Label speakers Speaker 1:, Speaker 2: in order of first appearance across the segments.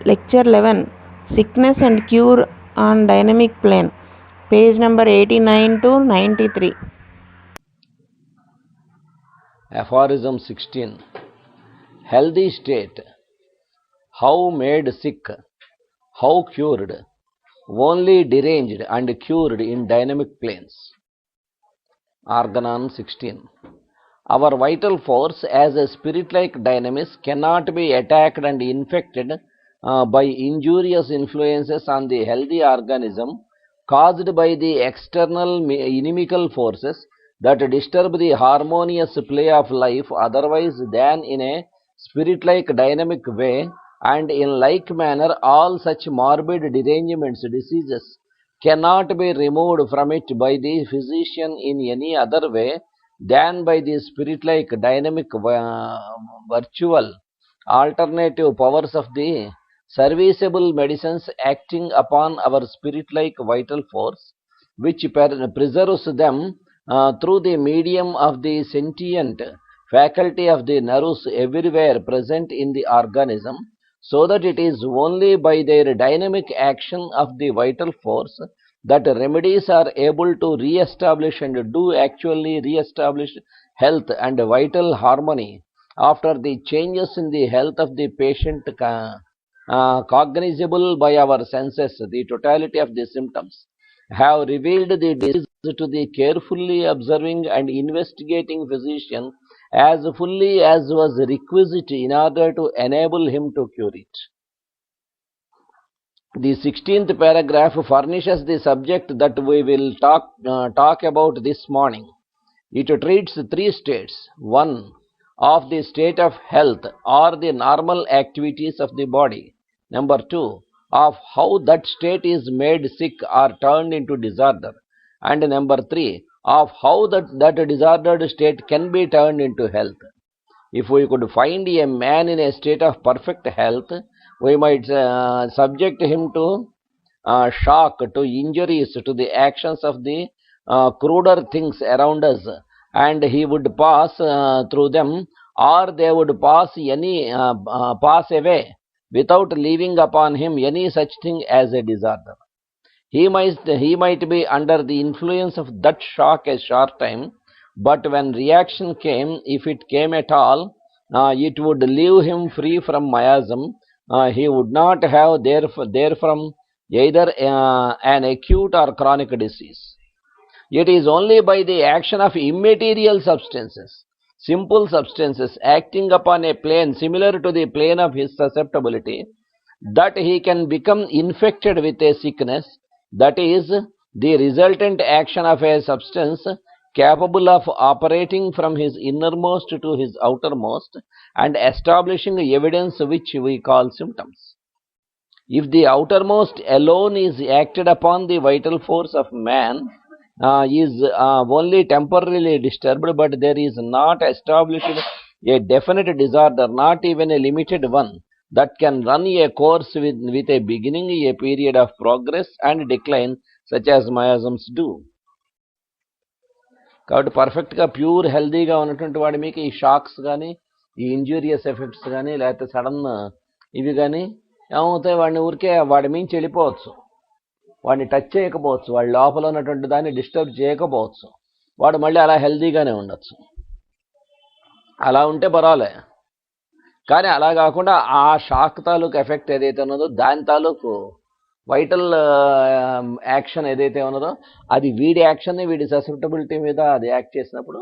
Speaker 1: Lecture 11, Sickness and Cure on Dynamic Plane, page number 89 to 93.
Speaker 2: Aphorism 16. Healthy state, how made sick, how cured, only deranged and cured in dynamic planes. Organon 16. Our vital force as a spirit-like dynamis cannot be attacked and infected by injurious influences on the healthy organism caused by the external inimical forces that disturb the harmonious play of life otherwise than in a spirit-like dynamic way, and in like manner all such morbid derangements, diseases, cannot be removed from it by the physician in any other way than by the spirit-like dynamic virtual alternative powers of the serviceable medicines acting upon our spirit-like vital force, which preserves them through the medium of the sentient faculty of the nerves everywhere present in the organism, so that it is only by their dynamic action of the vital force that remedies are able to re-establish and do actually re-establish health and vital harmony after the changes in the health of the patient cognizable by our senses. The totality of the symptoms have revealed the disease to the carefully observing and investigating physician as fully as was requisite in order to enable him to cure it. The 16th paragraph furnishes the subject that we will talk about this morning. It treats three states. 1. Of the state of health or the normal activities of the body. Number 2. Of how that state is made sick or turned into disorder. And number 3. Of how that disordered state can be turned into health. If we could find a man in a state of perfect health, we might subject him to shock, to injuries, to the actions of the cruder things around us, and he would pass through them, or they would pass away without leaving upon him any such thing as a disorder. He might be under the influence of that shock a short time, but when reaction came, if it came at all, it would leave him free from miasm. He would not have therefrom either an acute or chronic disease. It is only by the action of immaterial substances, simple substances acting upon a plane similar to the plane of his susceptibility, that he can become infected with a sickness, that is, the resultant action of a substance capable of operating from his innermost to his outermost and establishing evidence which we call symptoms. If the outermost alone is acted upon, the vital force of man is only temporarily disturbed, but there is not established a definite disorder, not even a limited one, that can run a course with a beginning, a period of progress and decline, such as miasms do. కాబట్టి పర్ఫెక్ట్గా pure హెల్దీగా ఉన్నటువంటి వాడి మీకు ఈ shocks కానీ ఈ injurious effects కానీ లేకపోతే సడన్ ఇవి కానీ ఏమవుతాయి, వాడిని ఊరికే వాడి మించి వెళ్ళిపోవచ్చు, వాడిని టచ్ చేయకపోవచ్చు, వాడి లోపల ఉన్నటువంటి దాన్ని డిస్టర్బ్ చేయకపోవచ్చు, వాడు మళ్ళీ అలా హెల్దీగానే ఉండొచ్చు. అలా ఉంటే పర్వాలే, కానీ అలా కాకుండా ఆ షాక్ తాలూకు ఎఫెక్ట్ ఏదైతే ఉన్నదో దాని తాలూకు వైటల్ యాక్షన్ ఏదైతే ఉన్నదో అది వీడి యాక్షన్ని వీడి ససెప్టబిలిటీ మీద అది యాక్ట్ చేసినప్పుడు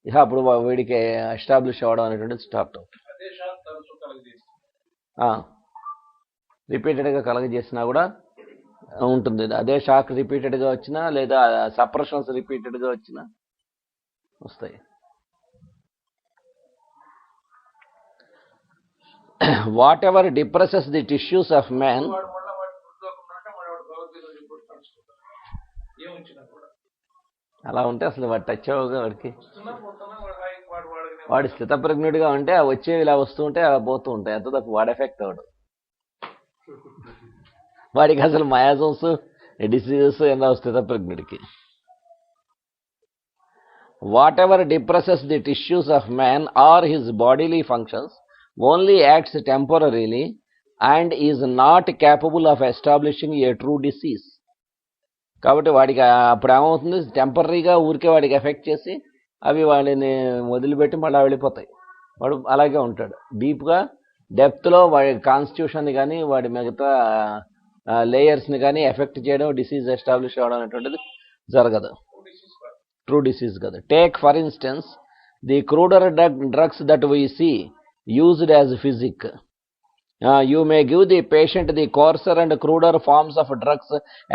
Speaker 2: ఇక అప్పుడు వీడికి ఎస్టాబ్లిష్ అవ్వడం అనేటువంటిది స్టార్ట్ అవుతుంది. రిపీటెడ్గా కలగజేసినా కూడా ఉంటుంది. అదే షాక్ రిపీటెడ్గా వచ్చినా లేదా సప్రెషన్స్ రిపీటెడ్గా వచ్చినా వస్తాయి. Whatever depresses the tissues of man, అలా ఉంటే అసలు వాడు టచ్ అవ్వగా వాడి స్థితప్రజ్ఞుడిగా ఉంటే వచ్చేవి ఇలా వస్తూ ఉంటే అలా పోతూ ఉంటాయి, అంత తప్ప వాడు ఎఫెక్ట్ అవ్వడు. వాడికి అసలు మయాజమ్స్ డిసీజెస్ ఎలా స్థితప్రజ్ఞుడికి. Whatever depresses the tissues of man or his bodily functions only acts temporarily and is not capable of establishing a true disease. కాబట్టి వాడికి అప్పుడు ఏమవుతుంది, టెంపరీగా ఊరికే వాడికి ఎఫెక్ట్ చేసి అవి వాడిని వదిలిపెట్టి మళ్ళీ వెళ్ళిపోతాయి. వాడు అలాగే ఉంటాడు. డీప్గా డెప్త్లో వాడి కాన్స్టిట్యూషన్ని కానీ వాడి మిగతా లేయర్స్ని కానీ ఎఫెక్ట్ చేయడం, డిసీజ్ ఎస్టాబ్లిష్ అవ్వడం అనేటువంటిది జరగదు. ట్రూ డిసీజ్ కదా. Take for instance the cruder drugs that we see used as physic. You may give the patient the coarser and cruder forms of drugs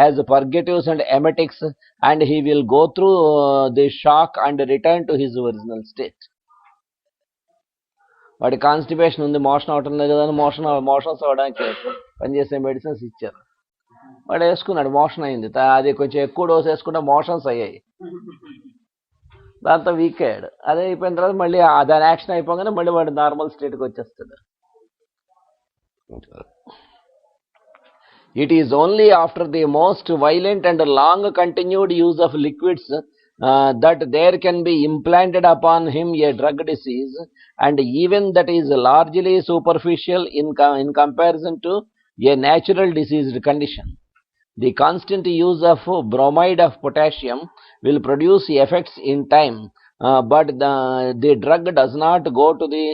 Speaker 2: as purgatives and emetics, and he will go through the shock and return to his original state. వాడి constipation ఉంది, motion అవుతుంది కదా అని motions అవ్వడానికి పనిచేసే medicines ఇచ్చారు. వాడు వేసుకున్నాడు, మోషన్ అయింది, అది కొంచెం ఎక్కువ డోస్ వేసుకుంటే మోషన్స్ అయ్యాయి, దాంతో వీక్ అయ్యాడు. అదే అయిపోయిన తర్వాత మళ్ళీ దాని యాక్షన్ అయిపోగానే మళ్ళీ వాడు నార్మల్ స్టేట్కి వచ్చేస్తాడు. It is only after the most violent and long continued use of liquids that there can be implanted upon him a drug disease, and even that is largely superficial in comparison to a natural diseased condition. The constant use of bromide of potassium will produce effects in time, but the drug does not go to the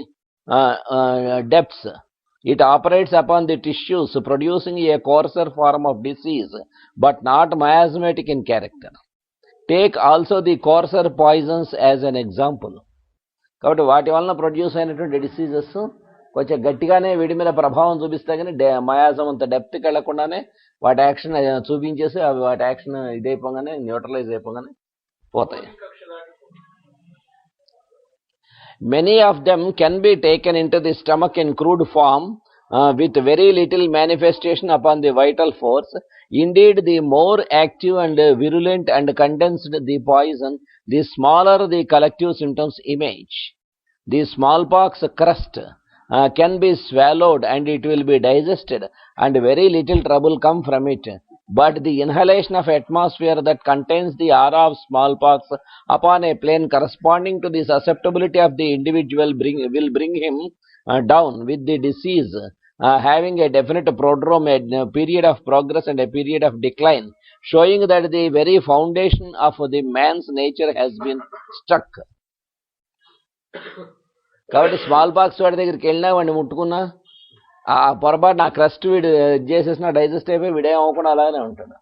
Speaker 2: depths. It operates upon the tissues, producing a coarser form of disease, but not miasmatic in character. Take also the coarser poisons as an example. కాబట్టి వాటి వలన produce అయినటువంటి diseases కొంచెం గట్టిగానే వీడి మీద ప్రభావం చూపిస్తే కానీ మయాజం అంత డెప్త్కి వెళ్లకుండానే వాటి యాక్షన్ చూపించేసి అవి వాటి యాక్షన్ ఇదైపోగానే న్యూట్రలైజ్ అయిపోగానే పోతాయి. Many of them can be taken into the stomach in crude form with very little manifestation upon the vital force. Indeed, the more active and virulent and condensed the poison, the smaller the collective symptoms emerge. The smallpox crust can be swallowed and it will be digested and very little trouble come from it. But the inhalation of atmosphere that contains the aura of smallpox upon a plane corresponding to the susceptibility of the individual will bring him down with the disease, having a definite prodrome, a period of progress and a period of decline, showing that the very foundation of the man's nature has been struck. కాబట్టి small pox వాడి దగ్గరికి వెళ్ళినా వాడిని ముట్టుకున్నా ఆ పొరపాటు నా crust వీడు చేసేసిన డైజెస్ట్ అయిపోయి వీడేం అవ్వకుండా అలానే ఉంటాడు.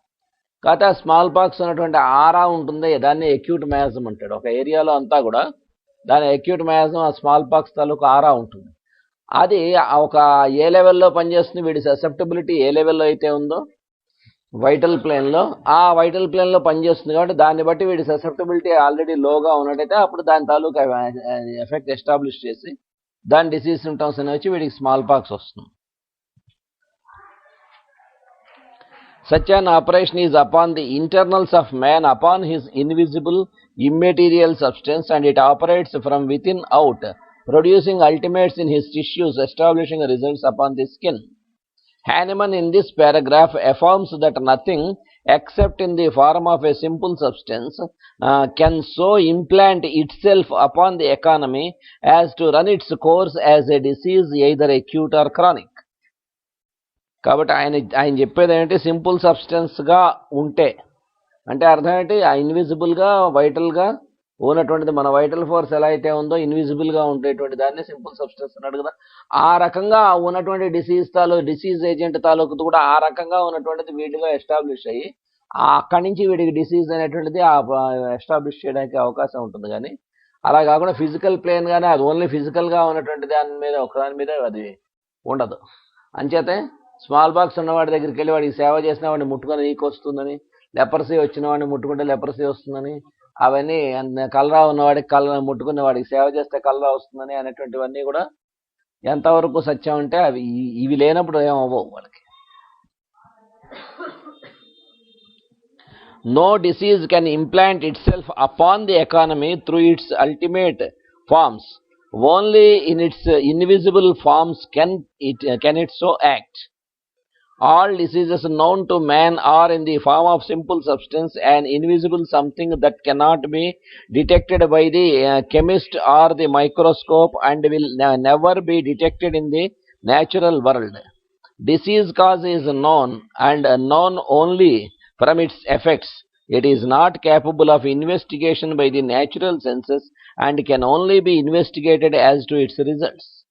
Speaker 2: కాకపోతే ఆ స్మాల్ పాక్స్ ఉన్నటువంటి ఆరా ఉంటుంది, దాన్ని అక్యూట్ మయాజం అంటాడు. ఒక ఏరియాలో అంతా కూడా దాని అక్యూట్ మయాజం, ఆ స్మాల్ పాక్స్ తాలూకు ఆరా ఉంటుంది. అది ఒక ఏ లెవెల్లో పనిచేస్తుంది, వీడి ససెప్టబిలిటీ ఏ లెవెల్లో అయితే ఉందో వైటల్ ప్లేన్లో, ఆ వైటల్ ప్లేన్లో పనిచేస్తుంది. కాబట్టి దాన్ని బట్టి వీడి ససెప్టబిలిటీ ఆల్రెడీ లోగా ఉన్నట్టయితే అప్పుడు దాని తాలూకా ఎఫెక్ట్ ఎస్టాబ్లిష్ చేసి దాని డిసీజ్ సిమ్టమ్స్ అని వచ్చి వీడికి స్మాల్ పాక్స్ వస్తుంది. Such an operation is upon the internals of man, upon his invisible immaterial substance, and it operates from within out, producing ultimates in his tissues, establishing results upon the skin. Hahnemann in this paragraph affirms that nothing except in the form of a simple substance can so implant itself upon the economy as to run its course as a disease either acute or chronic. కాబట్టి ఆయన చెప్పేది ఏంటంటే simple సబ్స్టెన్స్గా ఉంటే, అంటే అర్థం ఏంటి, ఆ ఇన్విజిబుల్గా వైటల్గా ఉన్నటువంటిది మన వైటల్ ఫోర్స్ ఎలా అయితే ఉందో ఇన్విజిబుల్గా ఉండేటువంటి దాన్ని సింపుల్ సబ్స్టెన్స్ అన్నాడు కదా. ఆ రకంగా ఉన్నటువంటి డిసీజ్ ఏజెంట్ తాలూకు కూడా ఆ రకంగా ఉన్నటువంటిది వీటిగా ఎస్టాబ్లిష్ అయ్యి అక్కడి నుంచి వీడికి డిసీజ్ అనేటువంటిది ఎస్టాబ్లిష్ చేయడానికి అవకాశం ఉంటుంది. కానీ అలా కాకుండా ఫిజికల్ ప్లేన్ కానీ అది ఓన్లీ ఫిజికల్గా ఉన్నటువంటి దాని మీద ఒకదాని మీద అది ఉండదు. అంచేతే స్మాల్ బాక్స్ ఉన్నవాడి దగ్గరికి వెళ్ళి వాడికి సేవ చేసిన వాడిని ముట్టుకొని నీకు వస్తుందని, లెపరసీ వచ్చిన వాడిని ముట్టుకుంటే లెపరసీ వస్తుందని, అవన్నీ కలరా ఉన్నవాడికి ముట్టుకునే వాడికి సేవ చేస్తే కలరా వస్తుందని అనేటువంటివన్నీ కూడా ఎంతవరకు సత్యం అంటే అవి ఇవి లేనప్పుడు ఏమవ్వవు వాళ్ళకి. No disease can implant itself upon the economy through its ultimate forms. Only in its invisible forms can it so act. All diseases known to man are in the form of simple substance, an invisible something that cannot be detected by the chemist or the microscope and will never be detected in the natural world. disease cause is known and known only from its effects. It is not capable of investigation by the natural senses and can only be investigated as to its results.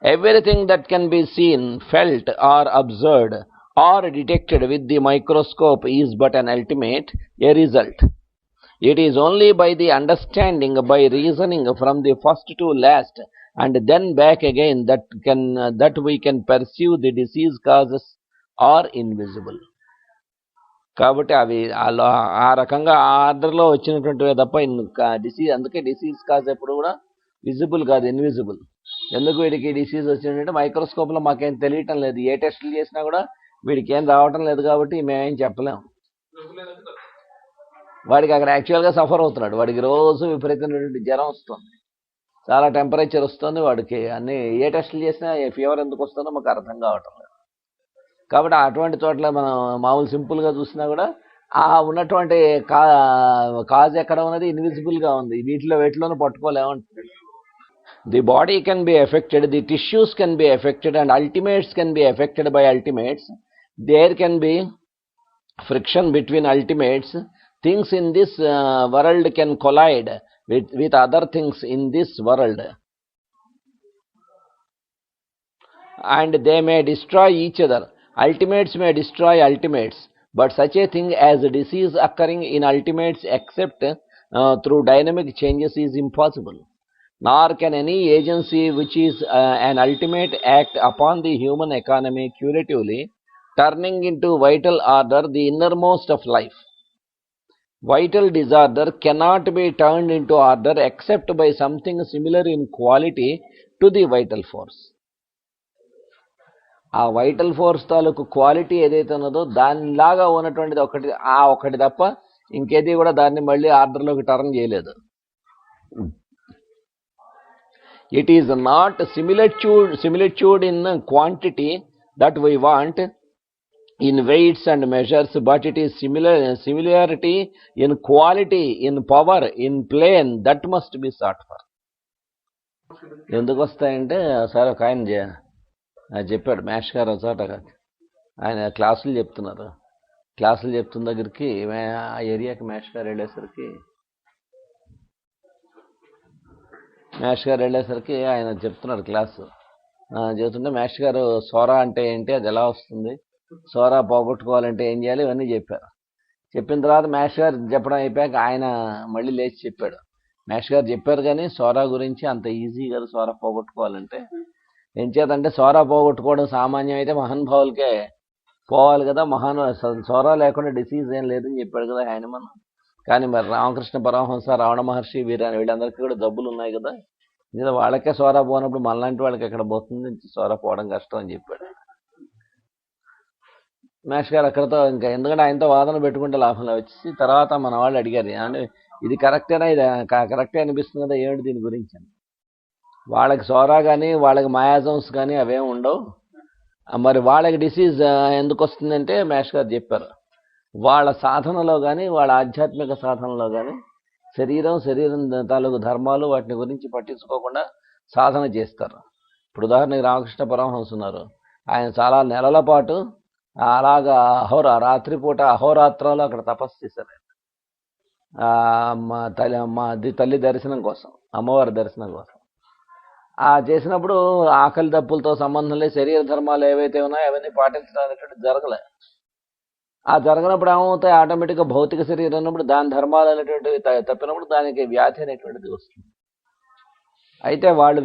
Speaker 2: Everything that can be seen, felt, or observed or detected with the microscope is but an ultimate, a result. It is only by the understanding, by reasoning from the first to last, and then back again that we can perceive the disease causes are invisible. కాబట్టి అవి ఆ రకంగా ఆర్డర్లో వచ్చినటువంటివే తప్ప disease, అందుకే disease cause ఎప్పుడు కూడా visible కాదు, ఇన్విజిబుల్. ఎందుకు వీడికి డిసీజ్ వచ్చిందంటే మైక్రోస్కోప్లో మాకేం తెలియటం లేదు, ఏ టెస్టులు చేసినా కూడా వీడికి ఏం రావటం లేదు కాబట్టి మేమేం చెప్పలేము. వాడికి అక్కడ యాక్చువల్గా సఫర్ అవుతున్నాడు, వాడికి రోజు విపరీతమైనటువంటి జ్వరం వస్తుంది, చాలా టెంపరేచర్ వస్తుంది, వాడికి అన్ని ఏ టెస్టులు చేసినా ఫీవర్ ఎందుకు వస్తుందో మాకు అర్థం కావటం లేదు. కాబట్టి అటువంటి చోట్ల మనం మామూలు సింపుల్గా చూసినా కూడా ఆ ఉన్నటువంటి కాజ్ ఎక్కడ ఉన్నది ఇన్విజిబుల్గా ఉంది, వేటిలోనూ పట్టుకోలేమంటున్నాడు. The body can be affected, the tissues can be affected and ultimates can be affected by ultimates. There can be friction between ultimates. Things in this world can collide with other things in this world, and they may destroy each other. Ultimates may destroy ultimates, but such a thing as disease occurring in ultimates except through dynamic changes is impossible. Nor can any agency which is an ultimate act upon the human economy curatively, turning into vital order the innermost of life. Vital disorder cannot be turned into order except by something similar in quality to the vital force. ఆ vital force తాలూకు quality ఏదైతే ఉన్నదో దానిలాగా ఉన్నటువంటిది ఒకటి తప్ప ఇంకేది కూడా దాన్ని మళ్ళీ ఆర్డర్లోకి టర్న్ చేయలేదు. It is not similitude in quantity that we want in weights and measures, but it is similarity in quality, in power, in plane that must be sought for. ఎందుకు వస్తాయంటే సరే ఒక ఆయన చెప్పాడు, మేష్ గారు ఒకసాట ఆయన క్లాసులు చెప్తున్న దగ్గరికి ఆ ఏరియాకి మేష్ గారు వెళ్ళేసరికి ఆయన చెప్తున్నారు క్లాసు చెబుతుంటే మేష్ గారు సోరా అంటే ఏంటి, అది ఎలా వస్తుంది, సోరా పోగొట్టుకోవాలంటే ఏం చేయాలి, ఇవన్నీ చెప్పారు. చెప్పిన తర్వాత మేష్ గారు చెప్పడం అయిపోయాక ఆయన మళ్ళీ లేచి చెప్పాడు, మేష్ గారు చెప్పారు కానీ సోరా గురించి అంత ఈజీ కదా సోరా పోగొట్టుకోవాలంటే. ఏం చేతంటే సోరా పోగొట్టుకోవడం సామాన్యం అయితే మహానుభావులకే పోవాలి కదా, సోరా లేకుండా డిసీజ్ ఏం లేదని చెప్పాడు కదా ఆయన మనం. కానీ మరి రామకృష్ణ పరమహంస, రమణ మహర్షి, వీళ్ళందరికీ కూడా జబ్బులు ఉన్నాయి కదా, ఇది వాళ్ళకే సోరా పోనప్పుడు మనలాంటి వాళ్ళకి ఎక్కడ పోతుంది, సోరా పోవడం కష్టం అని చెప్పాడు. మేష్ గారు అక్కడతో ఇంకా ఎందుకంటే ఆయనతో వాదన పెట్టుకుంటే లాభంలో వచ్చి తర్వాత మన వాళ్ళు అడిగారు, అంటే ఇది కరెక్టేనా, ఇది కరెక్టే అనిపిస్తుంది కదా, ఏమిటి దీని గురించి అని. వాళ్ళకి సోరా కానీ వాళ్ళకి మాయాజమ్స్ కానీ అవేం ఉండవు, మరి వాళ్ళకి డిసీజ్ ఎందుకు వస్తుందంటే మేష్ గారు చెప్పారు, వాళ్ళ సాధనలో కానీ వాళ్ళ ఆధ్యాత్మిక సాధనలో కానీ శరీరం తాలూకు ధర్మాలు వాటిని గురించి పట్టించుకోకుండా సాధన చేస్తారు. ఇప్పుడు ఉదాహరణకి రామకృష్ణ పరమహంస ఉన్నారు, ఆయన చాలా నెలల పాటు అలాగా రాత్రిపూట అహోరాత్రాలు అక్కడ తపస్సు చేశారు. మా తల్లి దర్శనం కోసం, అమ్మవారి దర్శనం కోసం. చేసినప్పుడు ఆకలి దప్పులతో సంబంధం లేదు, శరీర ధర్మాలు ఏవైతే ఉన్నాయో అవన్నీ పాటించడం అనేటువంటి జరగలే. జరగనప్పుడు ఏమవుతాయి, ఆటోమేటిక్గా భౌతిక శరీరం ఉన్నప్పుడు దాని ధర్మాలు అనేటువంటివి తప్పినప్పుడు దానికి వ్యాధి అనేటువంటిది వస్తుంది. అయితే వాళ్ళు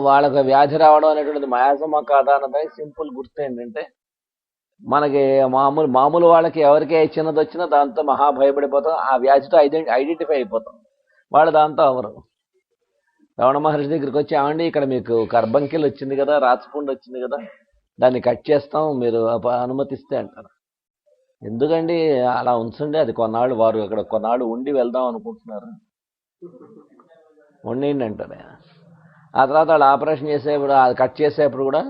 Speaker 2: వాళ్ళకి వ్యాధి రావడం అనేటువంటిది మాయాసమా కాదా అన్నదానికి సింపుల్ గుర్తు ఏంటంటే, మనకి మామూలు వాళ్ళకి ఎవరికి చిన్నది వచ్చినా దాంతో మహా భయపడిపోతాం, ఆ వ్యాధితో ఐడెంటిఫై అయిపోతాం, వాళ్ళు దాంతో అవరు. రమణ మహర్షి దగ్గరికి వచ్చి, ఏమండి ఇక్కడ మీకు కర్బంకిల్ వచ్చింది కదా, రాచపుండు వచ్చింది కదా, దాన్ని కట్ చేస్తాం మీరు అనుమతిస్తే అంటారు. ఎందుకండి అలా ఉంచండి, అది కొన్నాళ్ళు వారు అక్కడ కొన్నాళ్ళు ఉండి వెళ్దాం అనుకుంటున్నారు, ఉండండి అంటారు. ఆ తర్వాత వాళ్ళు ఆపరేషన్ చేసేప్పుడు అది కట్ చేసేప్పుడు కూడా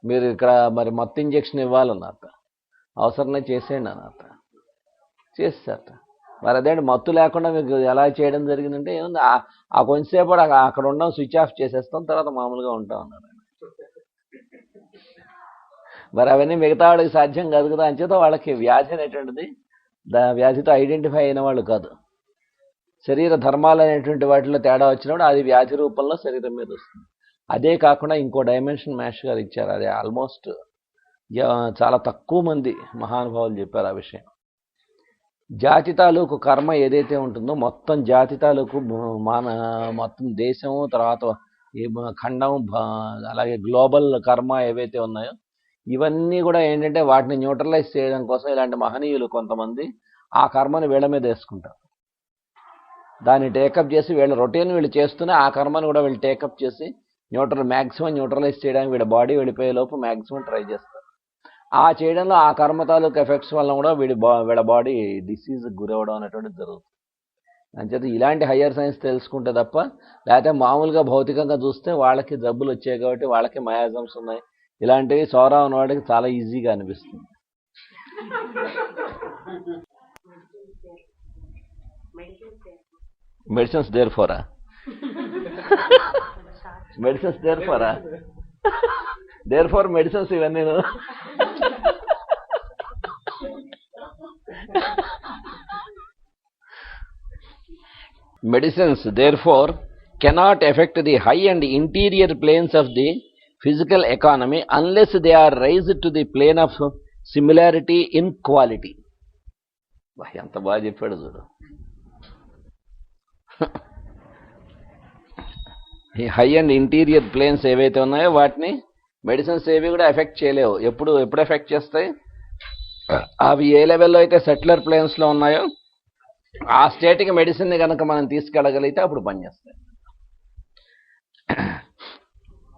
Speaker 2: మీరు ఇక్కడ మరి మత్తు ఇంజక్షన్ ఇవ్వాలన్నట్ట, అవసరమే చేసేయండి అన్నట్ట, చేస్తారట. మరి అదేంటి మత్తు లేకుండా మీకు ఎలా చేయడం జరిగిందంటే, ఏముంది కొంచెంసేపు అక్కడ ఉండడం, స్విచ్ ఆఫ్ చేసేస్తాం, తర్వాత మామూలుగా ఉంటాం అన్నారు. మరి అవన్నీ మిగతా వాళ్ళకి సాధ్యం కాదు కదా, అంచేత వాళ్ళకి వ్యాధి అనేటువంటిది వ్యాధితో ఐడెంటిఫై అయిన వాళ్ళు కాదు. శరీర ధర్మాలు అనేటువంటి వాటిలో తేడా వచ్చినప్పుడు అది వ్యాధి రూపంలో శరీరం మీద వస్తుంది. అదే కాకుండా ఇంకో డైమెన్షన్ మ్యాష్ గారు ఇచ్చారు. అది ఆల్మోస్ట్ చాలా తక్కువ మంది మహానుభావులు చెప్పారు ఆ విషయం. జాతి తాలూకు కర్మ ఏదైతే ఉంటుందో మొత్తం జాతి తాలూకు మొత్తం దేశం, తర్వాత ఈ ఖండం, అలాగే గ్లోబల్ కర్మ ఏవైతే ఉన్నాయో ఇవన్నీ కూడా ఏంటంటే వాటిని న్యూట్రలైజ్ చేయడం కోసం ఇలాంటి మహనీయులు కొంతమంది ఆ కర్మని వీళ్ళ మీద వేసుకుంటారు. దాన్ని టేకప్ చేసి వీళ్ళ రొటీన్ వీళ్ళు చేస్తూనే ఆ కర్మని కూడా వీళ్ళు టేకప్ చేసి మ్యాక్సిమం న్యూట్రలైజ్ చేయడానికి వీళ్ళ బాడీ వెళ్ళిపోయే లోపు మ్యాక్సిమం ట్రై చేస్తారు. ఆ చేయడంలో ఆ కర్మ తాలూకు ఎఫెక్ట్స్ వల్ల కూడా వీళ్ళ బాడీ డిసీజ్కి గురవడం అనేటువంటిది జరుగుతుంది. అంచేత ఇలాంటి హయ్యర్ సైన్స్ తెలుసుకుంటే తప్ప, లేకపోతే మామూలుగా భౌతికంగా చూస్తే వాళ్ళకి జబ్బులు వచ్చాయి కాబట్టి వాళ్ళకి మయాజమ్స్ ఉన్నాయి ఇలాంటివి సోరా ఉన్న వాడికి చాలా ఈజీగా అనిపిస్తుంది. Medicines therefore medicines therefore therefore medicines ఇవన్నీ medicines therefore cannot affect the high and interior planes of the physical economy unless they are raised to the plane of similarity in quality. ఎంత బాగా చెప్పాడు చూడు. ఈ high and interior planes ఏవైతే ఉన్నాయో వాటిని medicines ఏవి కూడా ఎఫెక్ట్ చేయలేవు. ఎప్పుడు ఎఫెక్ట్ చేస్తాయి? అవి ఏ లెవెల్లో అయితే సెటిలర్ ప్లేన్స్లో ఉన్నాయో ఆ స్టేట్కి మెడిసిన్ని కనుక మనం తీసుకెళ్ళగలిగితే అప్పుడు పనిచేస్తాయి.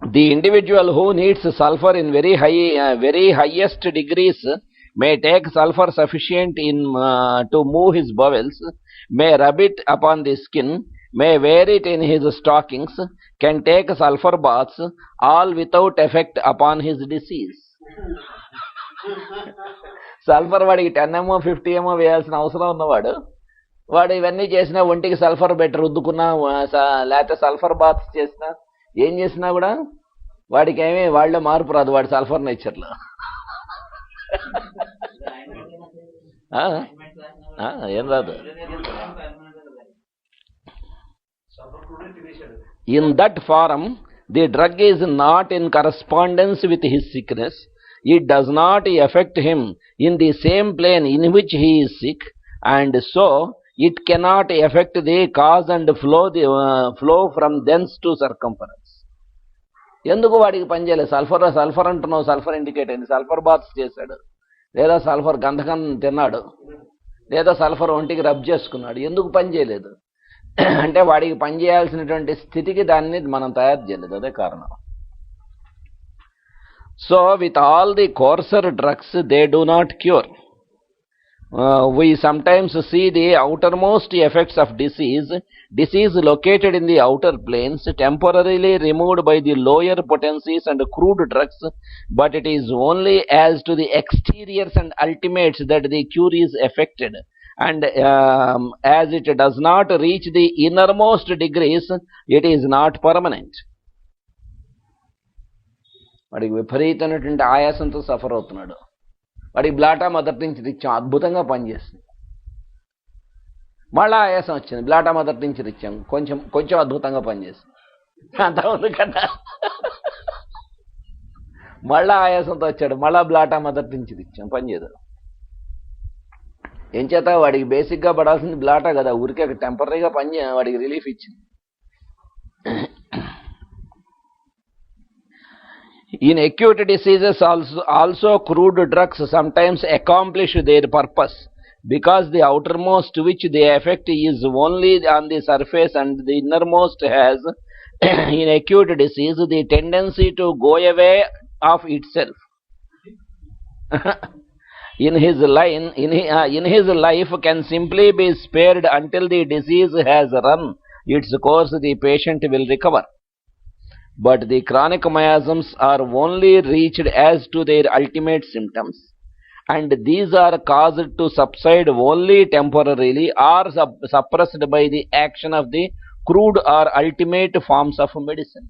Speaker 2: The individual who needs sulphur in very highest degrees may take sulfur sufficient to move his bowels, may rub it upon the skin, may wear it in his stockings, can take sulfur baths, all without effect upon his disease. Sulphur వాడికి 10 ml 50 ml వేయాల్సిన అవసరం ఉన్నవాడు వాడు ఇవన్నీ చేసినా, ఒంటికి sulphur better రుద్దుకున్నా, లేకపోతే sulphur baths చేసినా, ఏం చేసినా కూడా వాడికి ఏమీ వాళ్ళే మార్పు రాదు వాడి సల్ఫర్ నేచర్లో. ఏం రాదు. In that form, the drug is not in correspondence with his sickness. It does not affect him in the same plane in which he is sick, and so it cannot affect the cause and flow from thence to circumference. ఎందుకు వాడికి పనిచేయలేదు? Sulphur అంటున్నావు, sulphur indicate అయింది, sulphur baths చేశాడు, లేదా sulphur గంధకం తిన్నాడు, లేదా sulphur ఒంటికి రబ్ చేసుకున్నాడు, ఎందుకు పని చేయలేదు అంటే వాడికి పని చేయాల్సినటువంటి స్థితికి దాన్ని మనం తయారు చేయలేదు, అదే కారణం. So with all the coarser drugs they do not cure. We sometimes see the outermost effects of disease located in the outer planes, temporarily removed by the lower potencies and crude drugs, but it is only as to the exteriors and ultimates that the cure is effected, and as it does not reach the innermost degrees, it is not permanent. వాడికి విపరీతమైనటువంటి ఆయాసంతో suffer అవుతున్నాడు, వాడికి Blatta మొదటి నుంచి ఇచ్చాం, అద్భుతంగా పనిచేస్తుంది. మళ్ళా ఆయాసం వచ్చింది, బ్లాటా మొదటి నుంచి ఇచ్చాం, కొంచెం అద్భుతంగా పనిచేస్తుంది. అంతకుముందు కన్నా మళ్ళా ఆయాసంతో వచ్చాడు, మళ్ళా బ్లాటా మొదటి నుంచి ఇచ్చాం, పనిచేయదు. ఏం చేత? వాడికి బేసిక్గా పడాల్సింది బ్లాటా కదా, ఊరికే టెంపరీగా వాడికి రిలీఫ్ ఇచ్చింది. In acute diseases also crude drugs sometimes accomplish their purpose, because the outermost which they affect is only on the surface and the innermost has in acute disease the tendency to go away of itself. In his life can simply be spared until the disease has run its course, the patient will recover. But the chronic miasms are only reached as to their ultimate symptoms, and these are caused to subside only temporarily or suppressed by the action of the crude or ultimate forms of medicine.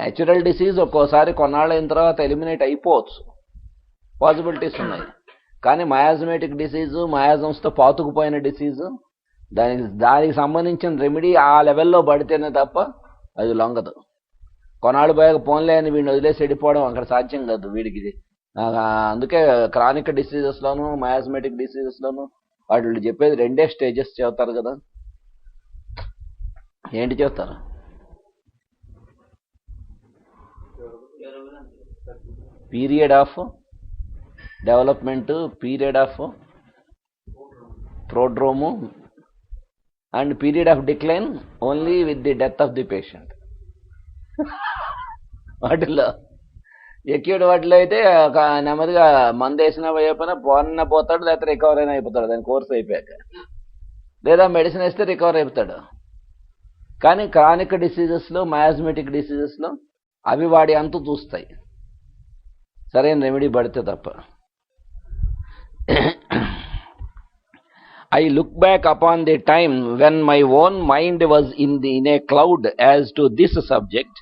Speaker 2: Natural disease ఒక్కోసారి కొన్నాళ్ళైన తర్వాత eliminate అయిపోవచ్చు, possibilities ఉన్నాయి. కానీ మయాజమేటిక్ disease, మయాజమ్స్తో పాతుకుపోయిన disease, దానికి సంబంధించిన remedy ఆ లెవెల్లో పడితేనే తప్ప అది లొంగదు. కొనాళ్ళు పోయాక పోన్లే అని వీడిని వదిలేసి వెళ్ళిపోవడం అక్కడ సాధ్యం కాదు వీడికి. అందుకే క్రానిక్ డిసీజెస్లోను, మయాజమేటిక్ డిసీజెస్లోను వాళ్ళు చెప్పేది 2 స్టేజెస్ చెబుతారు కదా. ఏంటి చెప్తారు? Period of development, period of prodrome and period of decline only with the death of the patient. వాటిల్లో ఎక్యూట్ వాటిలో అయితే నెమ్మదిగా మందు వేసినా అయిపోయినా పోయినా పోతాడు, లేకపోతే రికవర్ అయినా అయిపోతాడు దాని కోర్స్ అయిపోయాక, లేదా మెడిసిన్ వేస్తే రికవర్ అయిపోతాడు. కానీ క్రానిక్ డిసీజెస్లో, మయాజమేటిక్ డిసీజెస్లో అవి వాడి అంతు చూస్తాయి సరైన రెమెడీ పడితే తప్ప. I look back upon the time when my own mind was in a cloud as to this subject,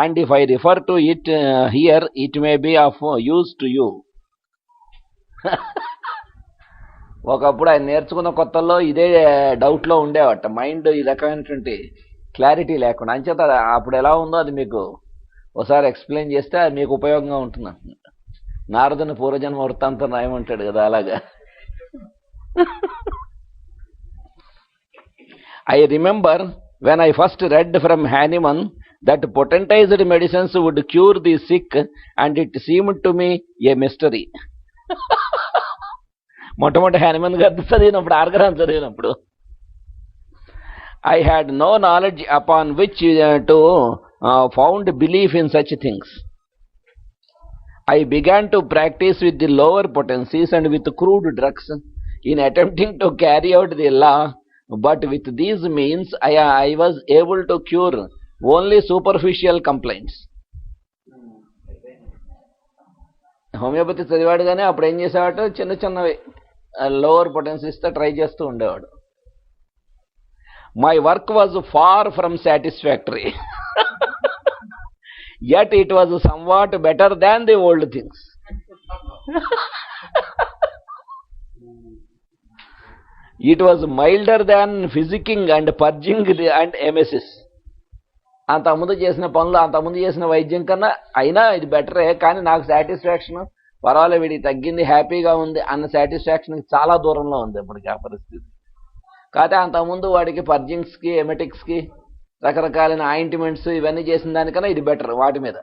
Speaker 2: and if I refer to it here, it may be of use to you. ఒకప్పుడు ఆయన నేర్చుకున్న కొత్తల్లో ఇదే డౌట్లో ఉండేవట, mind ఈ రకమైనటువంటి clarity లేకుండా. అంచేత అప్పుడు ఎలా ఉందో అది మీకు ఒకసారి ఎక్స్ప్లెయిన్ చేస్తే అది మీకు ఉపయోగంగా ఉంటుంది అంటున్నాడు. నారదుని పూర్వజన్మ వృత్తాంతం రాయమంటాడు కదా, అలాగా. I remember when I first read from Hahnemann that potentized medicines would cure the sick, and it seemed to me a mystery. మొట్టమొదటి హానిమన్ గారు చదివినప్పుడు, ఆర్గరాన్ చదివినప్పుడు, I had no knowledge upon which to found belief in such things. I began to practice with the lower potencies and with crude drugs in attempting to carry out the law, but with these means I was able to cure only superficial complaints. Homeopathy చదివాడు కానీ అప్పుడు ఏం చేసేవాడు, చిన్న చిన్నవి lower పొటెన్సీస్తో try చేస్తూ ఉండేవాడు. My work was far from satisfactory. Yet it was somewhat better than the old things. It was milder than physicking and purging and emesis. అంతకుముందు చేసిన పనులు, అంతకుముందు చేసిన వైద్యం కన్నా అయినా ఇది బెటరే, కానీ నాకు సాటిస్ఫాక్షన్ పర్వాలేదు, వీడికి తగ్గింది, హ్యాపీగా ఉంది అన్న సాటిస్ఫాక్షన్కి చాలా దూరంలో ఉంది ఇప్పటికి ఆ పరిస్థితి. కాకపోతే అంతకుముందు వాడికి పర్జింగ్స్కి, ఎమెటిక్స్కి, రకరకాలైన ఆయింట్మెంట్స్ ఇవన్నీ చేసిన దానికన్నా ఇది బెటర్ వాటి మీద.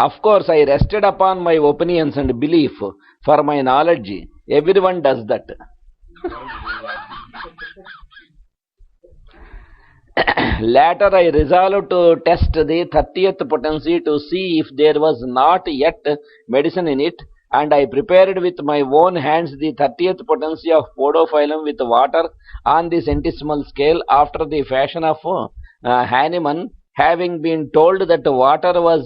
Speaker 2: Of course, I rested upon my opinions and belief for my knowledge. Everyone does that. Later, I resolved to test the 30th potency to see if there was not yet medicine in it, and I prepared with my own hands the 30th potency of podophyllum with water on the centesimal scale after the fashion of Hahnemann, having been told that water was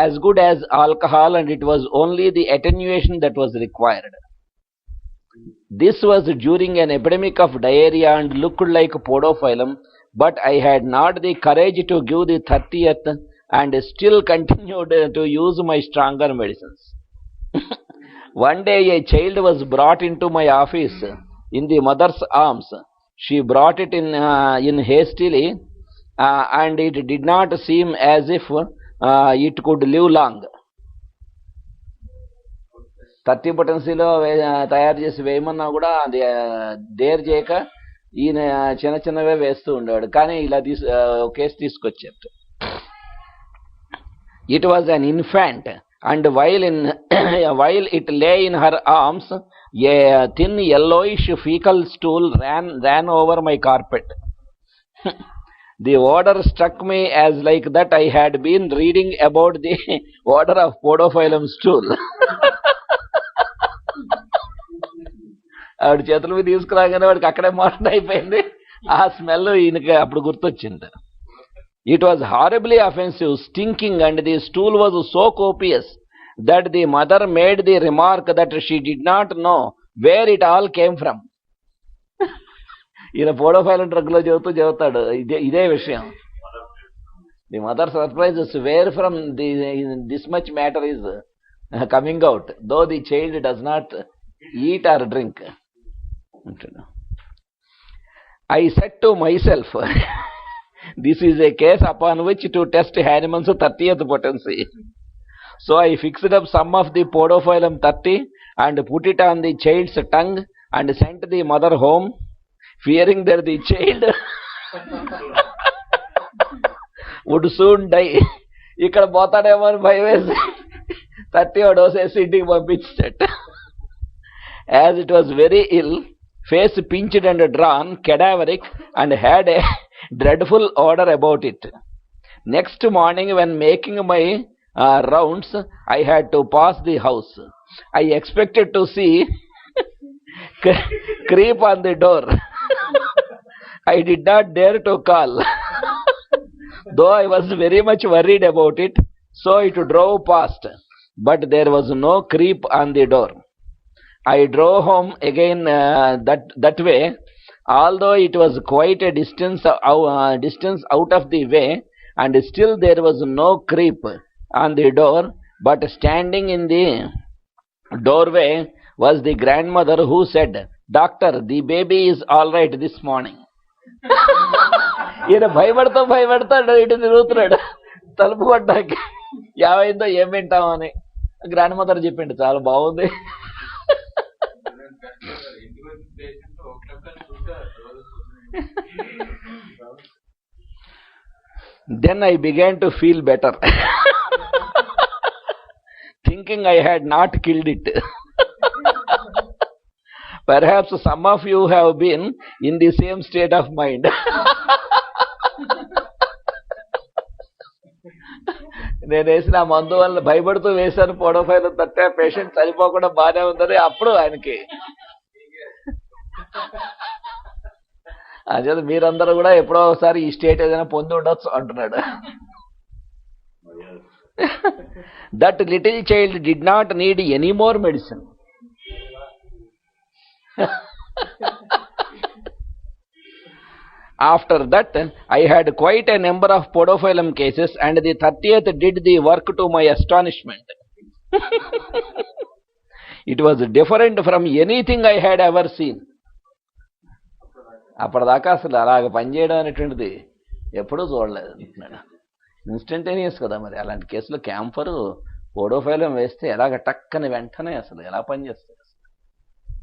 Speaker 2: as good as alcohol and it was only the attenuation that was required. This was during an epidemic of diarrhea and looked like podophyllum, but I had not the courage to give the 30th and still continued to use my stronger medicines. One day a child was brought into my office in the mother's arms. She brought it in hastily, and it did not seem as if it could live long. 30 పొటెన్సీలో తయారు చేసి వేయమన్నా కూడా అది dare చేయక ఈయన చిన్న చిన్నవే వేస్తూ ఉండేవాడు. కానీ ఇలా కేసు తీసుకొచ్చారు. It was an infant, and while it lay in her arms, a thin yellowish fecal stool ran over my carpet. The odor struck me as like that I had been reading about the odor of podophyllum stool. ఆవిడ చేతుల మీద తీసుకురాగానే వాడికి అక్కడే motion అయిపోయింది. ఆ smell ఈయనకి అప్పుడు గుర్తొచ్చింది. It was horribly offensive, stinking, and the stool was so copious that the mother made the remark that she did not know where it all came from. ఈయన పోడోఫైలం డ్రగ్లో చెబుతాడు ఇదే విషయం. The mother surprises where from this much matter is coming out, though the child does not eat or drink. I said to myself, this is a case upon which to test Hahnemann's 30th potency. So I fixed up some of the Podophyllum 30 and put it on the child's tongue and sent the mother home, fearing that the child would soon die. ఇక్కడ పోతాడేమో అని భయం వేసి 30 doses ఇంటికి పంపించాట. As it was very ill, face pinched and drawn, cadaveric, and had a dreadful odor about it. Next morning, when making my rounds, I had to pass the house. I expected to see creep on the door. I did not dare to call, though I was very much worried about it, so it drove past, but there was no creep on the door. I drove home again that way, although it was quite a distance out of the way, and still there was no creep on the door, but standing in the doorway was the grandmother, who said, "Doctor, the baby is all right this morning." ఈయన భయపడతాడు ఇటు తిరుగుతున్నాడు తలుపు కొట్టాకి ఏమైందో ఏం వింటామని. Grand mother చెప్పిండు, చాలా బాగుంది. Then I began to feel better, thinking I had not killed it. Perhaps some of you have been in the same state of mind. నేను వేసిన మందు వల్ల భయపడుతూ వేశాను పోడోఫైల్ 30, పేషెంట్ చనిపోకుండా బాగానే ఉందని. అప్పుడు ఆయనకి అదే మీరందరూ కూడా ఎప్పుడో ఒకసారి ఈ స్టేట్ ఏదైనా పొంది ఉండొచ్చు అంటున్నాడు. That little child did not need any more medicine. After that, I had quite a number of podophyllum cases, and the 30th did the work to my astonishment. It was different from anything I had ever seen. అప్పటిదాకా అసలు అలాగ పనిచేయడం అనేటువంటిది ఎప్పుడూ చూడలేదు అంటున్నాడు. Instantaneous కదా మరి. అలాంటి కేసులో క్యాంఫరు పోడోఫైలం వేస్తే ఎలాగ టక్కని వెంటనే అసలు ఎలా పనిచేస్తుంది.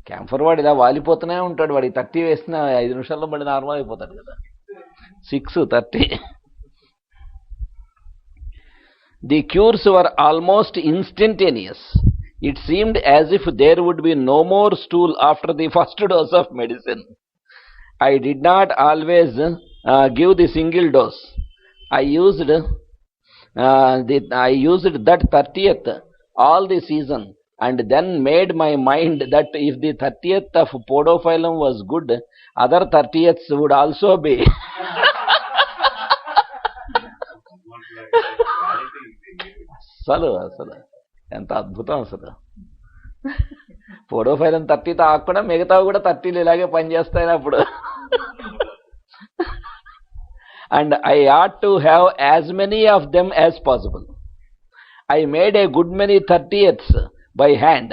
Speaker 2: క్యాంఫర్ వాడు ఇలా వాలిపోతూనే ఉంటాడు. వాడికి 30 వేసిన 5 నిమిషాల్లో మళ్ళీ నార్మల్ అయిపోతాడు కదా. 6:30. The cures were almost instantaneous. It seemed as if there would be no more stool after the first dose of medicine. I did not always give the single dose. I used that 30th all the season, and then made my mind that if the 30th of podophyllum was good, other 30ths would also be. అసలు ఎంత అద్భుతం అసలు. పోడోఫైలం 30 తాగకుండా మిగతావి కూడా 30లు ఇలాగే పనిచేస్తాయి అప్పుడు. And I ought to have as many of them as possible. I made a good many 30ths by hand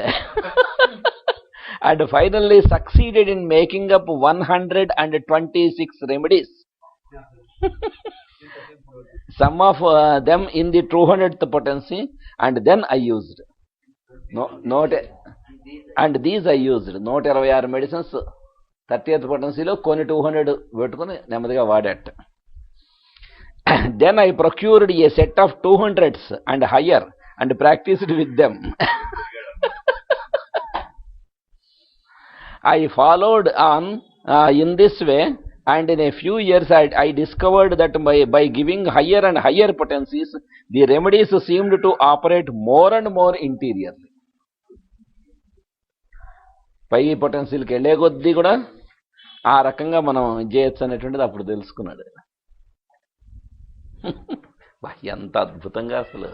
Speaker 2: and finally succeeded in making up 126 remedies. Some of them in the 200th potency, and then I used. And these I used. 126 medicines 30th potency lo koni 200 పెట్టుకొని నెమ్మదిగా వాడేట. Then I procured a set of 200s and higher and practiced with them. I followed on in this way, and in a few years I discovered that by giving higher and higher potencies, the remedies seemed to operate more and more interiorly. పై పొటెన్షియల్కి వెళ్ళే కొద్దీ కూడా ఆ రకంగా మనం చేయొచ్చు అనేటువంటిది అప్పుడు తెలుసుకున్నాడు. ఎంత అద్భుతంగా అసలు.